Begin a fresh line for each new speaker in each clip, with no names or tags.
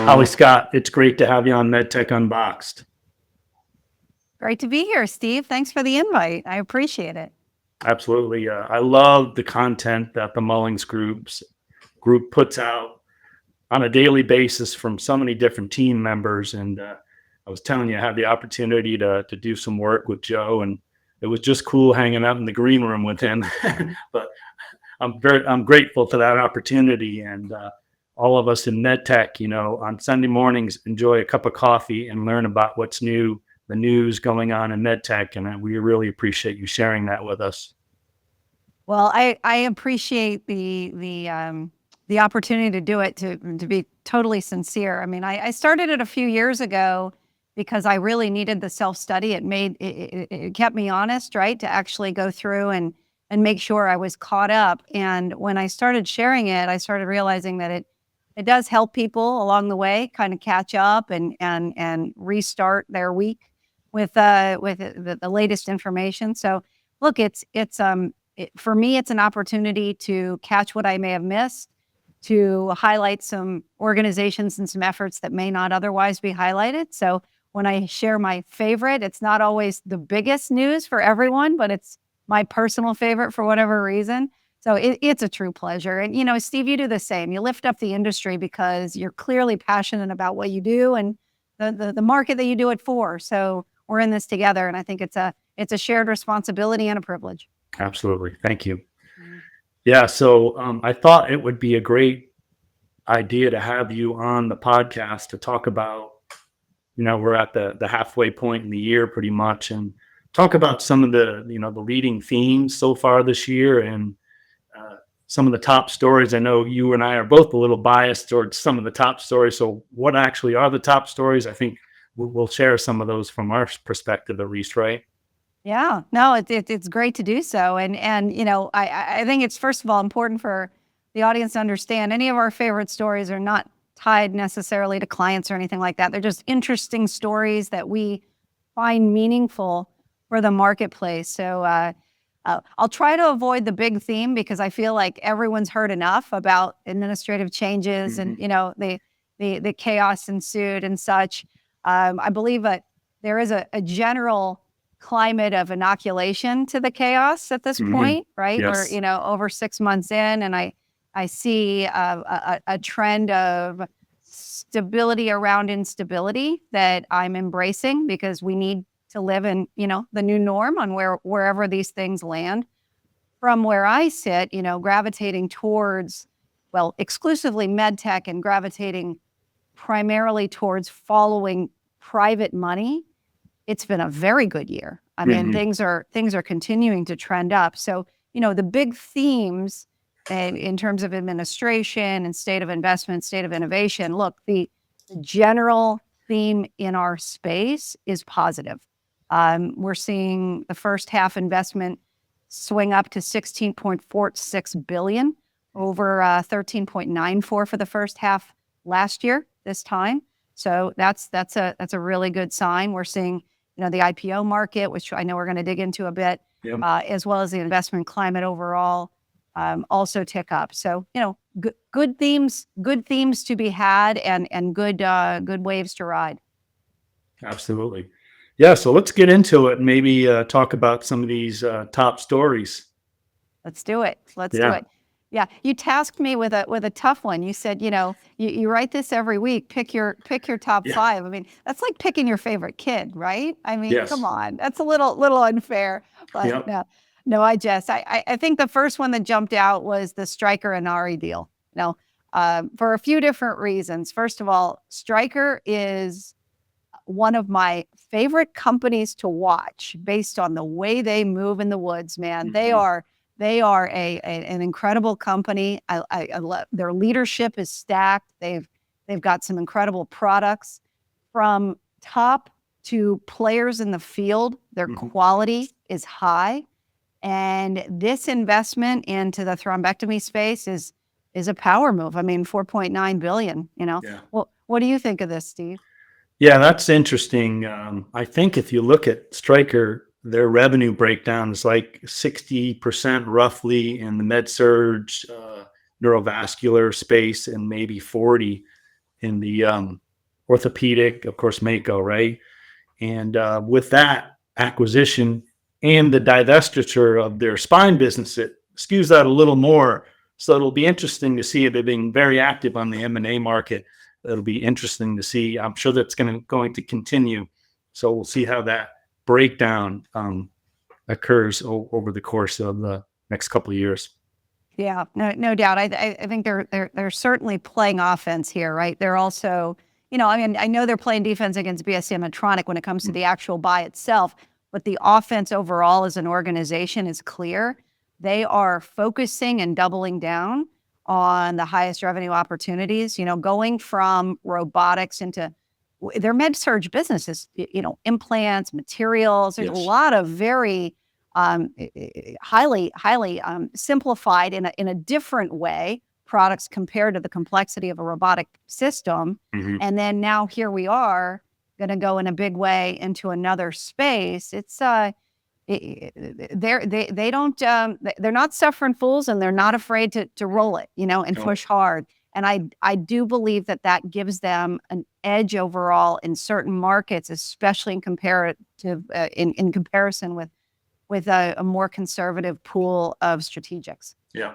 Holly Scott, it's great to have you on MedTech Unboxed.
Great to be here, Steve. Thanks for the invite. I appreciate it.
Absolutely. I love the content that the Mullings group puts out on a daily basis from so many different team members. And I was telling you, I had the opportunity to do some work with Joe, and it was just cool hanging out in the green room with him. But I'm grateful for that opportunity. And all of us in MedTech, on Sunday mornings, enjoy a cup of coffee and learn about what's new, the news going on in MedTech. And we really appreciate you sharing that with us.
Well, I appreciate the opportunity to do it, to be totally sincere. I mean, I started it a few years ago because I really needed the self-study. It kept me honest, right? To actually go through and make sure I was caught up. And when I started sharing it, I started realizing that it does help people along the way kind of catch up and restart their week with the latest information. So look, for me, it's an opportunity to catch what I may have missed, to highlight some organizations and some efforts that may not otherwise be highlighted. So when I share my favorite, it's not always the biggest news for everyone, but it's my personal favorite for whatever reason. So it's a true pleasure. And, Steve, you do the same. You lift up the industry because you're clearly passionate about what you do and the market that you do it for. So we're in this together. And I think it's a shared responsibility and a privilege.
Absolutely. Thank you. Yeah. So I thought it would be a great idea to have you on the podcast to talk about, we're at the halfway point in the year pretty much, and talk about some of the leading themes so far this year and some of the top stories. I know you and I are both a little biased towards some of the top stories. So what actually are the top stories? I think we'll share some of those from our perspective, at least, right?
Yeah, no, it's great to do so. And I think it's, first of all, important for the audience to understand any of our favorite stories are not tied necessarily to clients or anything like that. They're just interesting stories that we find meaningful for the marketplace. So I'll try to avoid the big theme because I feel like everyone's heard enough about administrative changes and, the chaos ensued and such. I believe that there is a general climate of inoculation to the chaos at this point, right?
Yes.
We're, over 6 months in, and I see a trend of stability around instability that I'm embracing because we need to live in, the new norm on wherever these things land. From where I sit, gravitating towards, exclusively MedTech and gravitating primarily towards following private money, it's been a very good year. I mean, things are continuing to trend up. So, the big themes in terms of administration and state of investment, state of innovation, look, the general theme in our space is positive. We're seeing the first half investment swing up to $16.46 billion, over 13.94 for the first half last year this time. So that's a really good sign. We're seeing the IPO market, which I know we're going to dig into a bit, as well as the investment climate overall, also tick up. So good themes to be had, and good waves to ride.
Absolutely. Yeah, so let's get into it and maybe talk about some of these top stories.
Let's do it. Do it. Yeah, you tasked me with a tough one. You said, you write this every week. Pick your top five. I mean, that's like picking your favorite kid, right? I mean, come on, that's a little unfair. But no, I think the first one that jumped out was the Stryker Inari deal. For a few different reasons. First of all, Stryker is one of my favorite companies to watch based on the way they move in the woods, man. They are an incredible company. I love their leadership is stacked. They've got some incredible products from top to players in the field. Their quality is high, and this investment into the thrombectomy space is a power move. I mean, $4.9 billion. Well, what do you think of this, Steve?
Yeah, that's interesting. I think if you look at Stryker, their revenue breakdown is like 60% roughly in the med surge, neurovascular space, and maybe 40 in the orthopedic, of course, Mako, right? And with that acquisition and the divestiture of their spine business, it skews that a little more. So it'll be interesting to see. They're being very active on the M&A market. It'll be interesting to see. I'm sure that's going to continue. So we'll see how that breakdown occurs over the course of the next couple of years.
Yeah, no doubt. I think they're certainly playing offense here, right? They're also, I mean, I know they're playing defense against BSC Medtronic when it comes to the actual buy itself, but the offense overall as an organization is clear. They are focusing and doubling down on the highest revenue opportunities, going from robotics into their med surge businesses, implants, materials. There's a lot of very highly simplified in a different way products compared to the complexity of a robotic system. And then now here we are going to go in a big way into another space. It's they don't they're not suffering fools, and they're not afraid to roll it, and push hard. And I do believe that gives them an edge overall in certain markets, especially in comparison with a more conservative pool of strategics.
Yeah.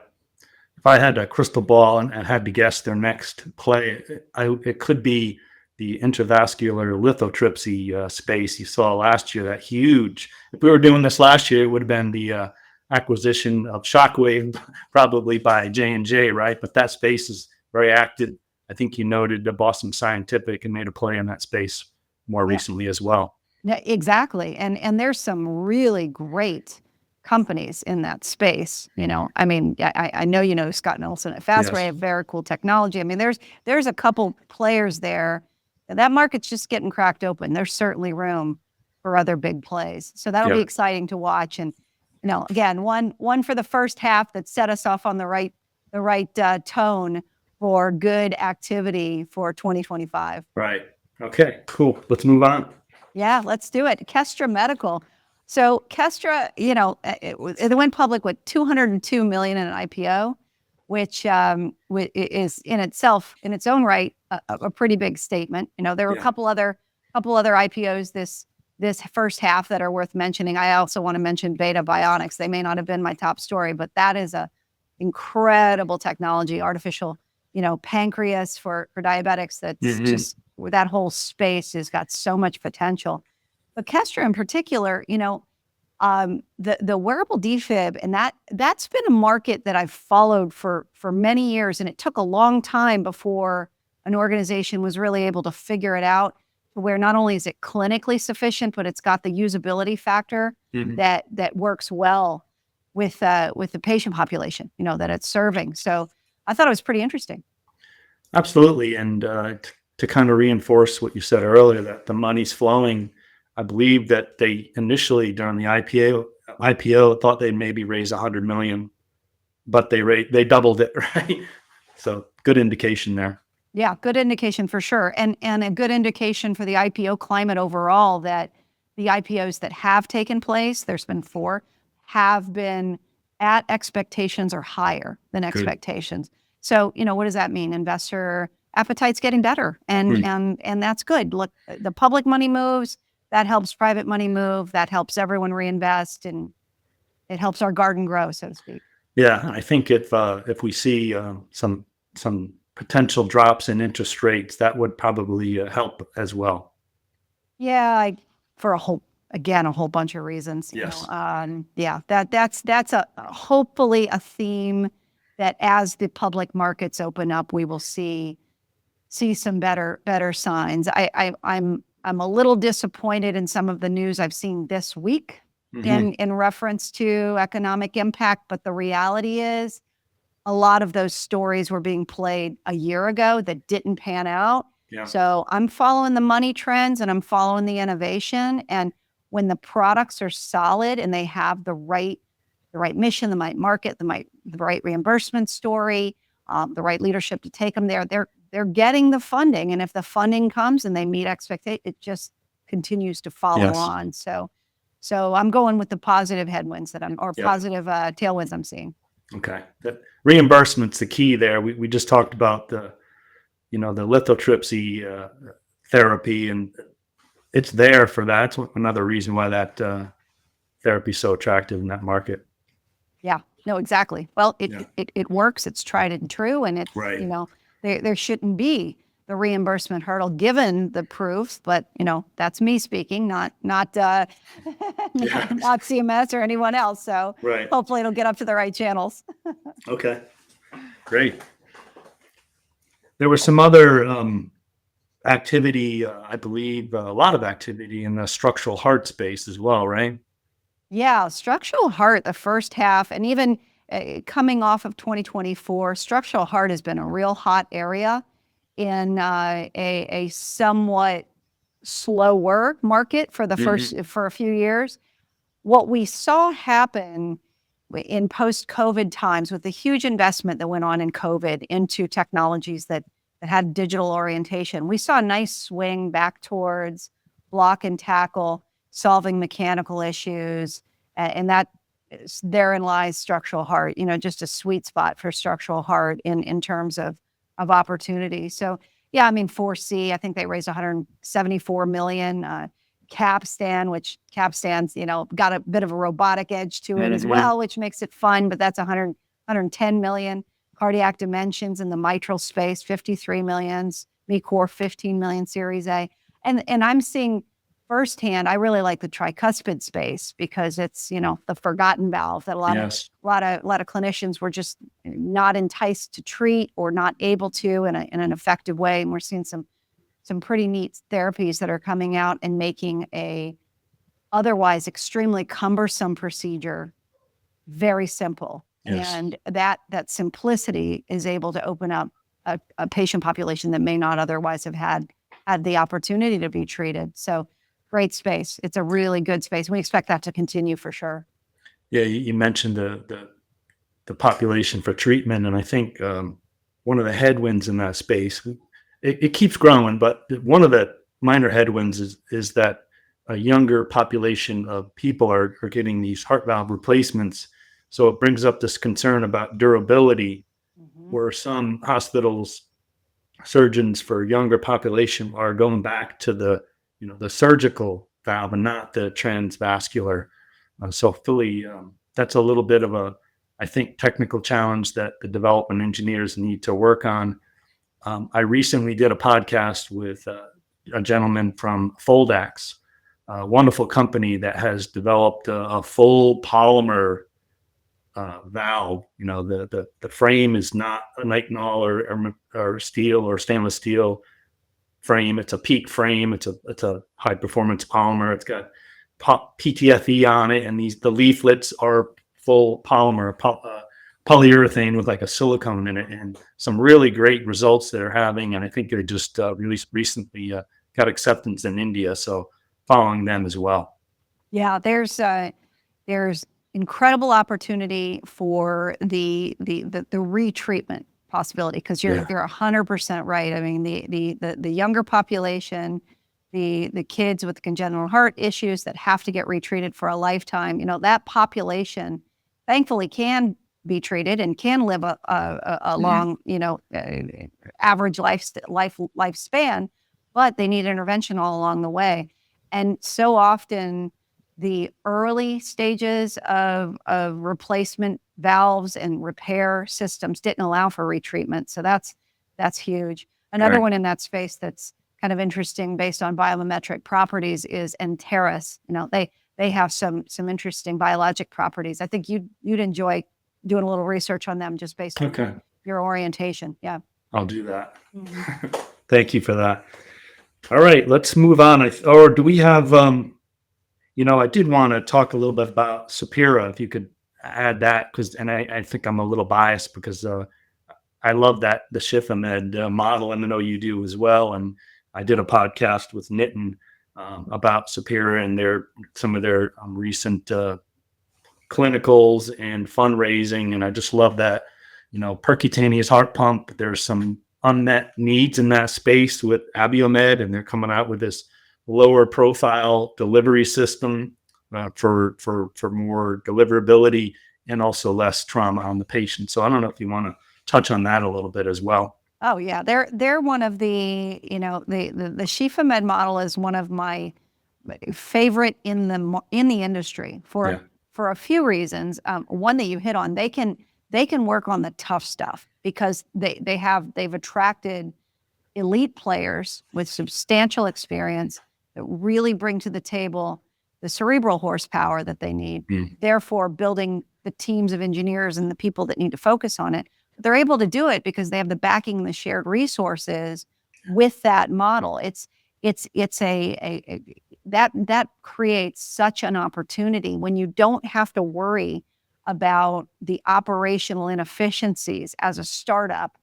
If I had a crystal ball and had to guess their next play, it could be the intravascular lithotripsy space you saw last year. That huge. If we were doing this last year, it would have been the acquisition of Shockwave, probably by J&J, right? But that space is very active. I think you noted the Boston Scientific and made a play in that space more recently as well.
Yeah, exactly. And there's some really great companies in that space. I mean, I know, Scott Nelson at Fastway have very cool technology. I mean, there's a couple players there. That market's just getting cracked open. There's certainly room for other big plays. So that'll be exciting to watch. And, again, one for the first half that set us off on the right tone for good activity for 2025.
Right. Okay, cool. Let's move on.
Yeah, let's do it. Kestra Medical. So Kestra, it went public with $202 million in an IPO, which is in its own right, a pretty big statement. There were a couple other IPOs this first half that are worth mentioning. I also want to mention Beta Bionics. They may not have been my top story, but that is a incredible technology, artificial, pancreas for diabetics. That's just, that whole space has got so much potential. But Kestra in particular, the wearable defib, and that's been a market that I've followed for many years, and it took a long time before an organization was really able to figure it out, to where not only is it clinically sufficient, but it's got the usability factor that works well with the patient population, that it's serving. So I thought it was pretty interesting.
Absolutely, and to kind of reinforce what you said earlier, that the money's flowing. I believe that they initially during the IPO thought they'd maybe raise $100 million, but they doubled it, right? So good indication there.
Yeah, good indication for sure, and a good indication for the IPO climate overall, that the IPOs that have taken place, there's been 4, have been at expectations or higher than expectations. So what does that mean? Investor appetite's getting better, and that's good. Look, the public money moves. That helps private money move. That helps everyone reinvest, and it helps our garden grow, so to speak.
Yeah, I think if we see some potential drops in interest rates, that would probably help as well.
Yeah, for a whole bunch of reasons.
Yes.
That's hopefully a theme that as the public markets open up, we will see some better signs. I'm a little disappointed in some of the news I've seen this week in reference to economic impact, but the reality is a lot of those stories were being played a year ago that didn't pan out. Yeah. So I'm following the money trends, and I'm following the innovation. And when the products are solid and they have the right mission, the right market, the right reimbursement story, the right leadership to take them there, they're getting the funding. And if the funding comes and they meet expectations, it just continues to follow on. So So I'm going with the positive headwinds or
Yeah.
positive tailwinds I'm seeing.
Okay. That reimbursement's the key there. We just talked about the lithotripsy therapy, and it's there for that. It's another reason why that therapy is so attractive in that market.
Yeah, no, exactly. Well,
Yeah.
it works. It's tried and true, and it's
Right.
there shouldn't be the reimbursement hurdle given the proof. But that's me speaking, not
Yeah.
not CMS or anyone else. So
Right.
hopefully it'll get up to the right channels.
Okay. Great. There was some other activity, I believe, a lot of activity in the structural heart space as well, right?
Yeah, structural heart, the first half, and even coming off of 2024, structural heart has been a real hot area in a somewhat slower market for for a few years. What we saw happen in post-COVID times with the huge investment that went on in COVID into technologies that had digital orientation, we saw a nice swing back towards block and tackle, solving mechanical issues, and therein lies structural heart. Just a sweet spot for structural heart in terms of opportunity. So yeah, I mean 4C, I think they raised 174 million. Capstan's, got a bit of a robotic edge to it as well, which makes it fun, but that's 110 million. Cardiac dimensions in the mitral space, 53 millions. MeCore, 15 million Series A. And I'm seeing firsthand, I really like the tricuspid space because it's, the forgotten valve that a lot of clinicians were just not enticed to treat or not able to in an effective way. And we're seeing some pretty neat therapies that are coming out and making a otherwise extremely cumbersome procedure very simple.
Yes.
And that simplicity is able to open up a patient population that may not otherwise have had the opportunity to be treated. So great space. It's a really good space. We expect that to continue for sure.
Yeah, you mentioned the population for treatment, and I think one of the headwinds in that space, it keeps growing, but one of the minor headwinds is that a younger population of people are getting these heart valve replacements. So it brings up this concern about durability, where some hospitals, surgeons for younger population are going back to the surgical valve and not the transvascular. So Philly, that's a little bit of I think, technical challenge that the development engineers need to work on. I recently did a podcast with a gentleman from Foldax, a wonderful company that has developed a full polymer valve. The frame is not a nitinol or steel or stainless steel frame. It's a PEEK frame. It's a high performance polymer. It's got PTFE on it, and the leaflets are full polymer, polyurethane with like a silicone in it, and some really great results they're having. And I think they just released recently, got acceptance in India. So following them as well.
Yeah, there's incredible opportunity for the retreatment possibility, because you're 100% right. I mean, the younger population, the kids with congenital heart issues that have to get retreated for a lifetime, that population thankfully can be treated and can live a long, average lifespan, but they need intervention all along the way. And so often the early stages of replacement valves and repair systems didn't allow for retreatment. So that's huge. Another one in that space that's kind of interesting based on biomimetric properties is Enteris. They have some interesting biologic properties. I think you'd enjoy doing a little research on them just based on your orientation. Yeah.
I'll do that. Thank you for that. All right, let's move on. Or do we have, I did want to talk a little bit about Sapira, if you could add that, and I think I'm a little biased because I love the Shifamed model, and I know you do as well. And I did a podcast with Nitin about Sapira and some of their recent clinicals and fundraising. And I just love that, percutaneous heart pump. There's some unmet needs in that space with Abiomed, and they're coming out with this lower profile delivery system for more deliverability and also less trauma on the patient. So I don't know if you want to touch on that a little bit as well.
Oh yeah, they're one of the, the Shifa Med model is one of my favorite in the industry
Yeah.
for a few reasons. One that you hit on, they can work on the tough stuff because they've attracted elite players with substantial experience that really bring to the table the cerebral horsepower that they need. Therefore, building the teams of engineers and the people that need to focus on it. But they're able to do it because they have the backing and the shared resources with that model. It's that creates such an opportunity when you don't have to worry about the operational inefficiencies as a startup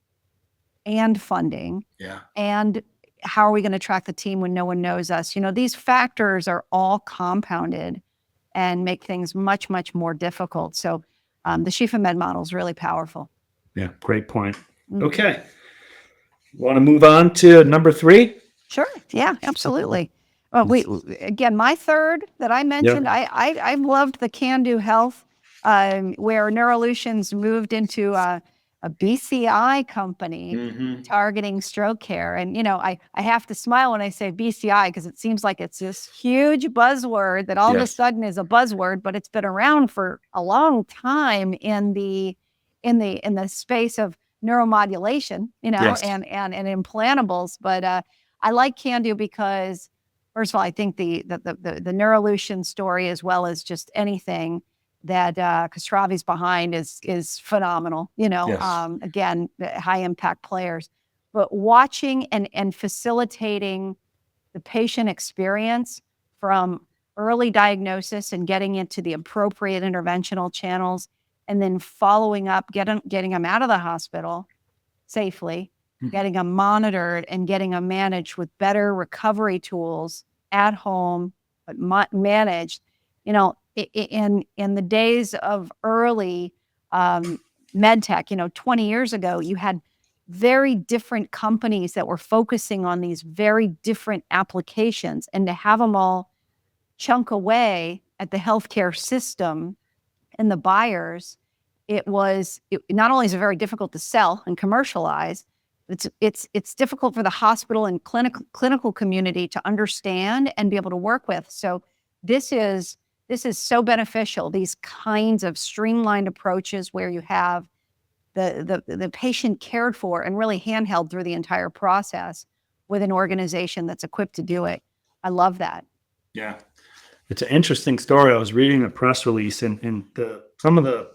and funding.
Yeah.
And how are we going to track the team when no one knows us? These factors are all compounded and make things much, much more difficult. So the Shifa Med model is really powerful.
Yeah, great point. Okay. Want to move on to number 3?
Sure. Yeah, absolutely. Well, my third that I mentioned, I've loved the Can Do Health, where Neurolutions moved into a BCI company targeting stroke care. And, I have to smile when I say BCI because it seems like it's this huge buzzword that all of a sudden is a buzzword, but it's been around for a long time in the space of neuromodulation, and implantables. But I like Can Do because, first of all, I think the Neurolution story, as well as just anything that Kastravi's behind, is phenomenal. Again, high impact players, but watching and facilitating the patient experience from early diagnosis and getting into the appropriate interventional channels, and then following up, getting them out of the hospital safely, getting them monitored and getting them managed with better recovery tools at home, but managed. In the days of early MedTech, 20 years ago, you had very different companies that were focusing on these very different applications, and to have them all chunk away at the healthcare system and the buyers, it not only is it very difficult to sell and commercialize, it's difficult for the hospital and clinical community to understand and be able to work with. So this is so beneficial, these kinds of streamlined approaches where you have the patient cared for and really handheld through the entire process with an organization that's equipped to do it. I love that.
Yeah. It's an interesting story. I was reading a press release, and some of the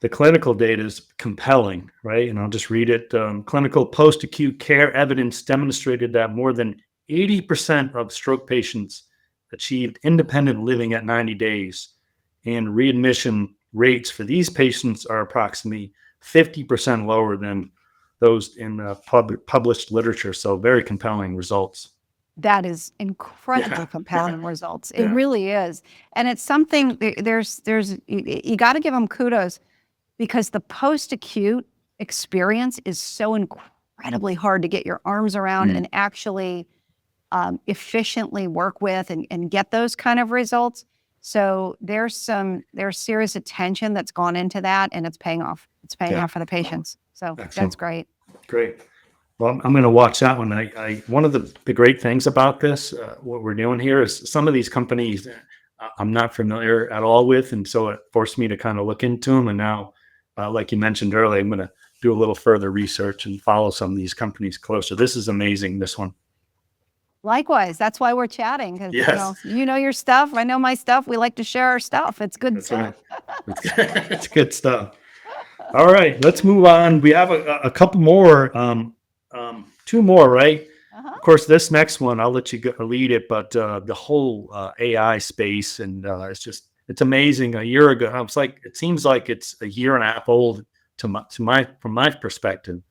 clinical data is compelling, right? And I'll just read it. Clinical post-acute care evidence demonstrated that more than 80% of stroke patients achieved independent living at 90 days, and readmission rates for these patients are approximately 50% lower than those in published literature. So very compelling results.
That is incredible, compelling results. It really is. And it's something, you got to give them kudos, because the post-acute experience is so incredibly hard to get your arms around and actually efficiently work with and get those kind of results. So there's serious attention that's gone into that, and it's paying off. It's paying off for the patients. So that's great.
Great. Well, I'm going to watch that one. One of the great things about this, what we're doing here, is some of these companies I'm not familiar at all with, and so it forced me to kind of look into them. And now, like you mentioned earlier, I'm going to do a little further research and follow some of these companies closer. This is amazing, this one.
Likewise, that's why we're chatting, because you know your stuff, I know my stuff. We like to share our stuff. It's good stuff.
Right. It's good stuff. All right, let's move on. We have a couple more, 2 more, right? Of course, this next one, I'll let you lead it, but the whole AI space, and it's amazing. A year ago, it seems like it's a year and a half old from my perspective,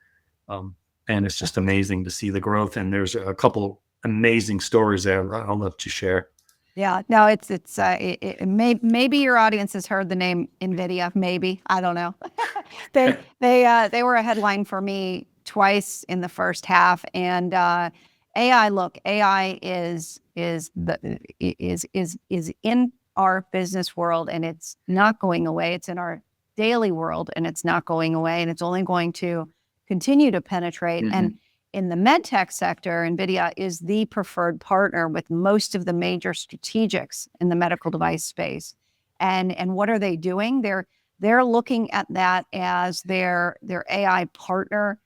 and it's just amazing to see the growth. And there's a couple amazing stories there. I'll let you share.
Yeah, no, maybe your audience has heard the name NVIDIA. Maybe, I don't know. They were a headline for me twice in the first half, and AI. Look, AI is our business world, and it's not going away. It's in our daily world, and it's not going away, and it's only going to continue to penetrate. And in the MedTech sector, NVIDIA is the preferred partner with most of the major strategics in the medical device space. And what are they doing? They're looking at that as their AI partner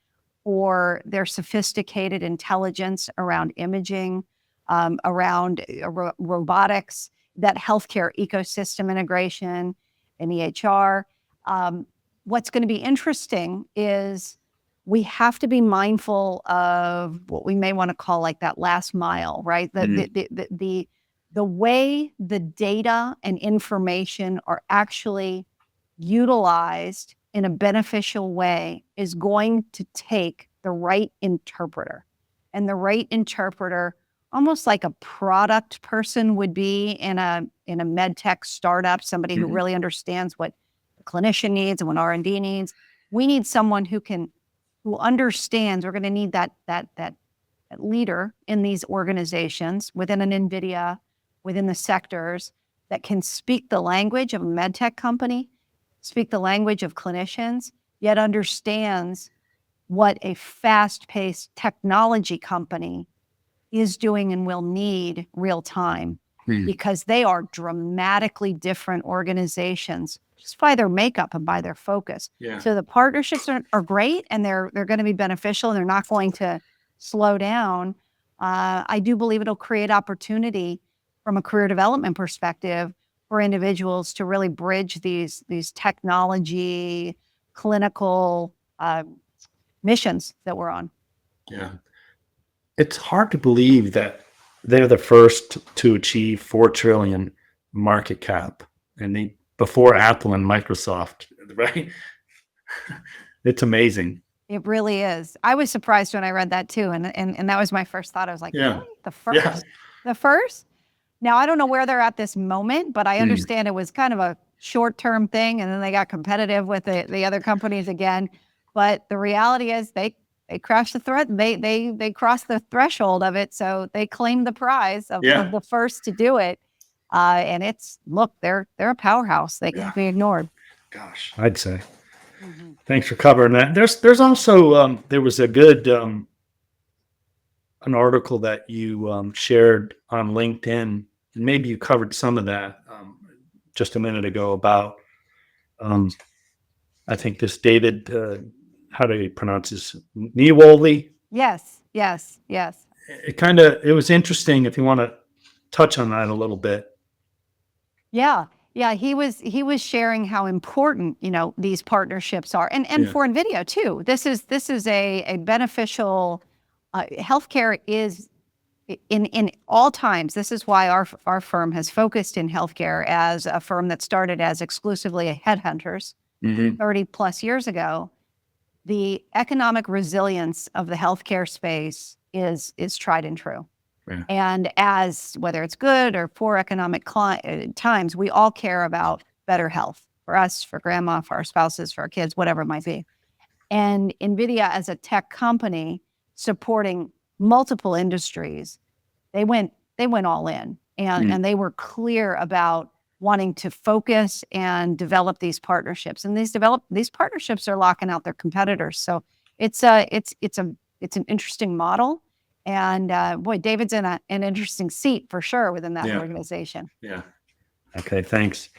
for their sophisticated intelligence around imaging, around robotics, that healthcare ecosystem integration, and EHR. What's going to be interesting is we have to be mindful of what we may want to call like that last mile, right? The way the data and information are actually utilized in a beneficial way is going to take the right interpreter. And the right interpreter, almost like a product person would be in a MedTech startup, somebody who really understands what the clinician needs and what R&D needs. We need someone who understands. We're going to need that leader in these organizations within an NVIDIA, within the sectors, that can speak the language of a MedTech company, speak the language of clinicians, yet understands what a fast-paced technology company is doing and will need real time, because they are dramatically different organizations just by their makeup and by their focus.
Yeah.
So the partnerships are great, and they're going to be beneficial, and they're not going to slow down. I do believe it'll create opportunity from a career development perspective for individuals to really bridge these technology, clinical missions that we're on.
Yeah. It's hard to believe that they're the first to achieve 4 trillion market cap, and before Apple and Microsoft, right? It's amazing.
It really is. I was surprised when I read that too, and that was my first thought. I was like,
Yeah.
really? The first?
Yeah.
The first? Now, I don't know where they're at this moment, but I understand it was kind of a short-term thing, and then they got competitive with the other companies again. But the reality is they crashed the threat. They crossed the threshold of it, so they claimed the prize of the first to do it. And they're a powerhouse. They can't be ignored.
Gosh, I'd say. Thanks for covering that. There's also there was a good an article that you shared on LinkedIn, and maybe you covered some of that just a minute ago about I think this David, how do you pronounce this? Niewolny?
Yes.
It was interesting if you want to touch on that a little bit.
Yeah. He was sharing how important, these partnerships are, and for NVIDIA too. This is a beneficial. Healthcare is in all times. This is why our firm has focused in healthcare as a firm that started as exclusively a headhunters 30 plus years ago. The economic resilience of the healthcare space is tried and true.
Yeah.
And as whether it's good or poor economic times, we all care about better health for us, for grandma, for our spouses, for our kids, whatever it might be. And NVIDIA, as a tech company supporting multiple industries, they went all in, and they were clear about wanting to focus and develop these partnerships. And these partnerships are locking out their competitors. So it's an interesting model. And boy, David's in an interesting seat for sure within that organization.
Yeah. Okay, thanks.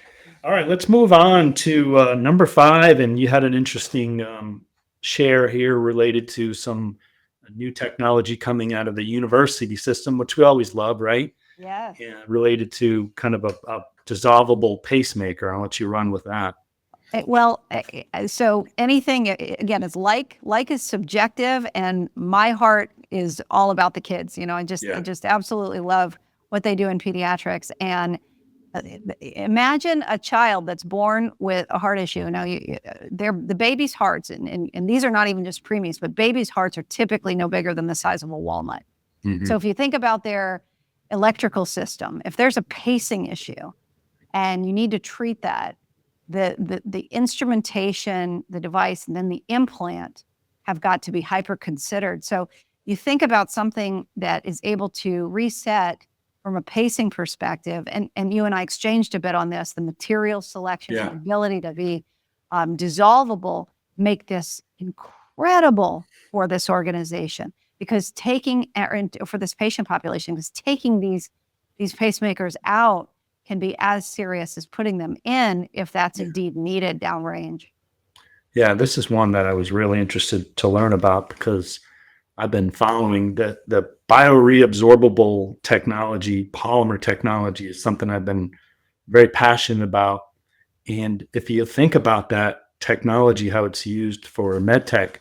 All right, let's move on to number 5. And you had an interesting share here related to some new technology coming out of the university system, which we always love, right?
Yes.
Yeah, related to kind of a dissolvable pacemaker. I'll let you run with that.
Well, so anything, again, is like is subjective, and my heart is all about the kids. I just absolutely love what they do in pediatrics. And imagine a child that's born with a heart issue. Now, the baby's hearts, and these are not even just preemies, but babies' hearts are typically no bigger than the size of a walnut. So if you think about their electrical system, if there's a pacing issue and you need to treat that, the instrumentation, the device, and then the implant have got to be hyper considered. So you think about something that is able to reset from a pacing perspective, and you and I exchanged a bit on this, the material selection and
Yeah.
the ability to be dissolvable make this incredible for this organization, because for this patient population, because taking these pacemakers out can be as serious as putting them in if that's indeed needed downrange.
Yeah, this is one that I was really interested to learn about because I've been following the bioreabsorbable technology, polymer technology is something I've been very passionate about. And if you think about that technology, how it's used for MedTech,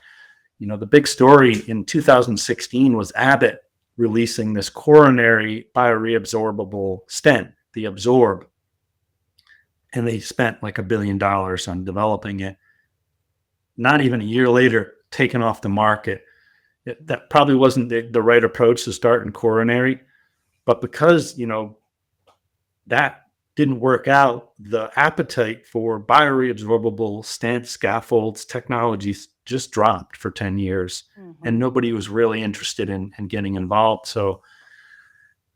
the big story in 2016 was Abbott releasing this coronary bioreabsorbable stent, the Absorb, and they spent like $1 billion on developing it. Not even a year later, taken off the market. That probably wasn't the right approach to start in coronary, but because that didn't work out, the appetite for bioreabsorbable stent scaffolds technologies just dropped for 10 years, and nobody was really interested in getting involved. So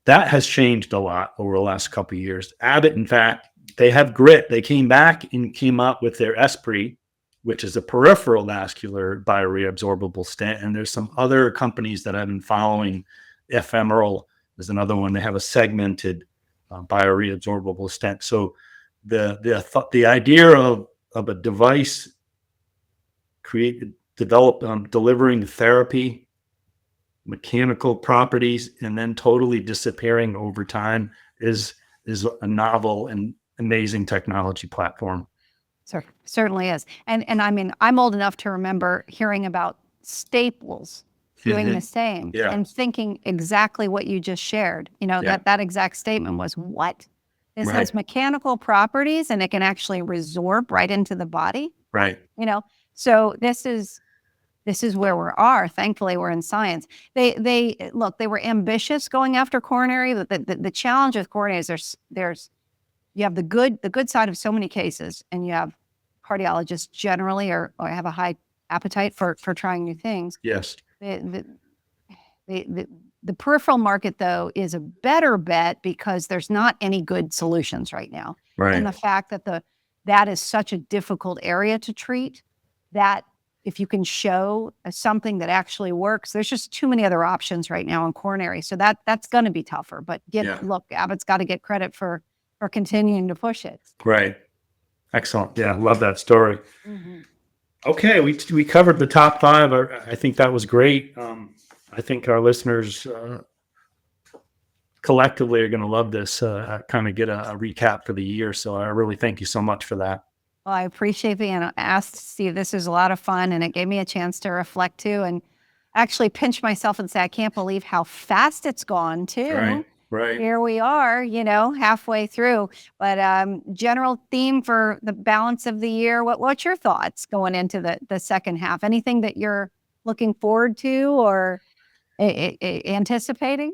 that has changed a lot over the last couple of years. Abbott, in fact, they have grit. They came back and came up with their Esprit, which is a peripheral vascular bioreabsorbable stent. And there's some other companies that I've been following. Ephemeral is another one. They have a segmented bioreabsorbable stent. So the idea of a device delivering therapy, mechanical properties, and then totally disappearing over time is a novel and amazing technology platform.
Certainly is. And I mean, I'm old enough to remember hearing about staples doing the same and thinking exactly what you just shared. That exact statement was, what? This has mechanical properties and it can actually resorb right into the body.
Right.
So this is where we are. Thankfully, we're in science. They were ambitious going after coronary. The challenge with coronary is you have the good side of so many cases, and you have cardiologists generally or have a high appetite for trying new things.
Yes.
The peripheral market, though, is a better bet because there's not any good solutions right now.
Right.
And the fact that that is such a difficult area to treat, that if you can show something that actually works, there's just too many other options right now in coronary. So that's going to be tougher. But look, Abbott's got to get credit for continuing to push it.
Right. Excellent. Yeah, love that story. Okay, we covered the top 5. I think that was great. I think our listeners collectively are going to love this. Kind of get a recap for the year. So I really thank you so much for that.
Well, I appreciate being asked, Steve. This is a lot of fun, and it gave me a chance to reflect too, and actually pinch myself and say, I can't believe how fast it's gone too.
Right.
Here we are, halfway through. But general theme for the balance of the year, what's your thoughts going into the second half? Anything that you're looking forward to or anticipating?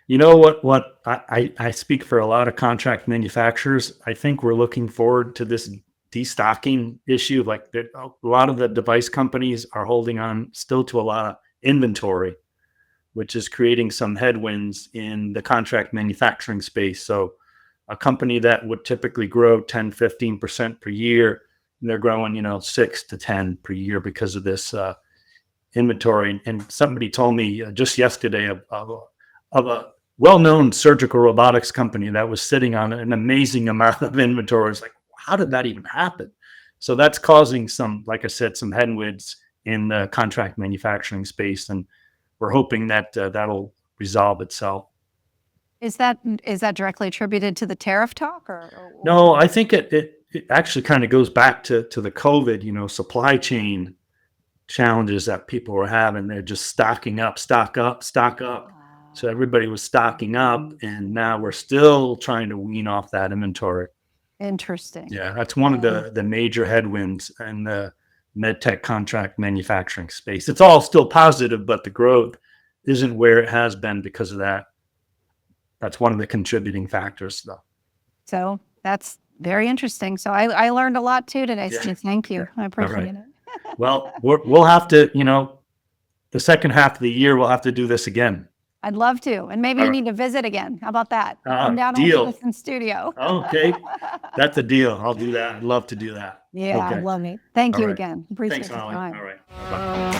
You know what I speak for a lot of contract manufacturers. I think we're looking forward to this destocking issue. Like a lot of the device companies are holding on still to a lot of inventory, which is creating some headwinds in the contract manufacturing space. So a company that would typically grow 10, 15% per year, they're growing, 6 to 10 per year because of this inventory. And somebody told me just yesterday of a well-known surgical robotics company that was sitting on an amazing amount of inventory. It's like, how did that even happen? So that's causing some, like I said, some headwinds in the contract manufacturing space. And we're hoping that that'll resolve itself.
Is that directly attributed to the tariff talk, or?
No, I think it actually kind of goes back to the COVID, supply chain challenges that people were having. They're just stocking up, stock up. So everybody was stocking up, and now we're still trying to wean off that inventory.
Interesting.
Yeah, that's one of the major headwinds in the MedTech contract manufacturing space. It's all still positive, but the growth isn't where it has been because of that. That's one of the contributing factors, though.
So that's very interesting. So I learned a lot too today, Steve. Thank you. I appreciate it.
Well, we'll have to, the second half of the year, we'll have to do this again.
I'd love to. And maybe
All
you
right.
need to visit again. How about that? Come down and
Deal.
visit in studio.
Okay. That's a deal. I'll do that. I'd love to do that.
Yeah,
Okay.
love it. Thank
All
you
right.
again. Appreciate
Thanks,
the
Holly.
time.
All right. Bye-bye.